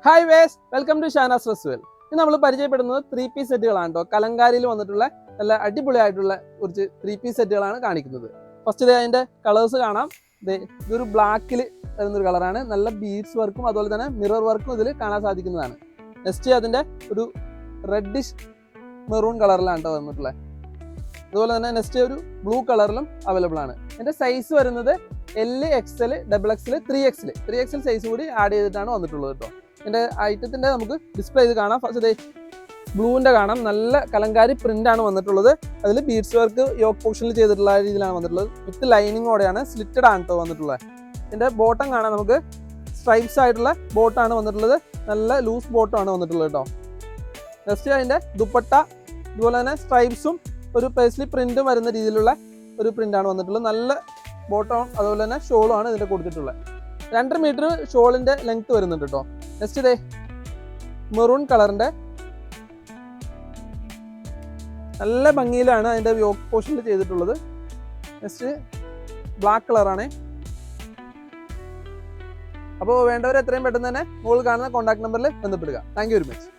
Hi വേസ് welcome to Shanas റെസ്വൽ. ഇന്ന് നമ്മൾ പരിചയപ്പെടുന്നത് 3 പീസ് സെറ്റുകളാണ് കേട്ടോ. കലങ്കാരിയിൽ വന്നിട്ടുള്ള നല്ല അടിപൊളിയായിട്ടുള്ള കുറച്ച് 3 പീസ് സെറ്റുകളാണ് കാണിക്കുന്നത്. ഫസ്റ്റ് അതിന്റെ കളേഴ്സ് കാണാം. ഇതൊരു ബ്ലാക്കിൽ വരുന്നൊരു കളറാണ്. നല്ല ബീഡ്സ് വർക്കും അതുപോലെ തന്നെ മിറർ വർക്കും ഇതിൽ കാണാൻ സാധിക്കുന്നതാണ്. നെക്സ്റ്റ് അതിന്റെ ഒരു റെഡിഷ് മെറൂൺ കളറിലാണ് കേട്ടോ വന്നിട്ടുള്ളത്. അതുപോലെ തന്നെ നെക്സ്റ്റ് ഒരു ബ്ലൂ കളറിലും അവൈലബിൾ ആണ്. ഇതിന്റെ സൈസ് വരുന്നത് L, XL, XXL, 3XL size കൂടി ആഡ് ചെയ്തിട്ടാണ് വന്നിട്ടുള്ളത് കേട്ടോ. ഇതിന്റെ ഐറ്റത്തിന്റെ നമുക്ക് ഡിസ്പ്ലേ ചെയ്ത് കാണാം. ഫസ്റ്റ് ബ്ലൂവിന്റെ കാണാം, നല്ല കലങ്കാരി പ്രിന്റ് ആണ് വന്നിട്ടുള്ളത്. അതിൽ ബീഡ്സ് വർക്ക് യോക്ക് പോർഷനിൽ ചെയ്തിട്ടുള്ള രീതിയിലാണ് വന്നിട്ടുള്ളത്. വിത്ത് ലൈനിങ്ങോടെയാണ്, സ്ലിറ്റഡ് ആണ് കേട്ടോ വന്നിട്ടുള്ളത്. ഇതിന്റെ ബോട്ടം കാണാം, നമുക്ക് സ്ട്രൈപ്സ് ആയിട്ടുള്ള ബോട്ടാണ് വന്നിട്ടുള്ളത്. നല്ല ലൂസ് ബോട്ടമാണ് വന്നിട്ടുള്ളത് കേട്ടോ. നെക്സ്റ്റ് അതിന്റെ ദുപ്പട്ട ഇതുപോലെ തന്നെ സ്ട്രൈപ്സും ഒരു പേസ്ലി പ്രിന്റും വരുന്ന രീതിയിലുള്ള ഒരു പ്രിന്റാണ് വന്നിട്ടുള്ളത്. നല്ല ബോട്ടം അതുപോലെ തന്നെ ഷോളും ആണ് ഇതിന്റെ കൊടുത്തിട്ടുള്ളത്. 2.5 മീറ്റർ ഷോളിന്റെ ലെങ്ത് വരുന്നുണ്ട് കേട്ടോ. നെക്സ്റ്റ് ഇതേ മെറൂൺ കളറിന്റെ നല്ല ഭംഗിയിലാണ് അതിന്റെ യോക്ക് പോർഷനിൽ ചെയ്തിട്ടുള്ളത്. നെക്സ്റ്റ് ബ്ലാക്ക് കളറാണ്. അപ്പോൾ വേണ്ടവർ എത്രയും പെട്ടെന്ന് തന്നെ മുകളിൽ കാണുന്ന കോൺടാക്ട് നമ്പറിൽ ബന്ധപ്പെടുക. Thank you very much.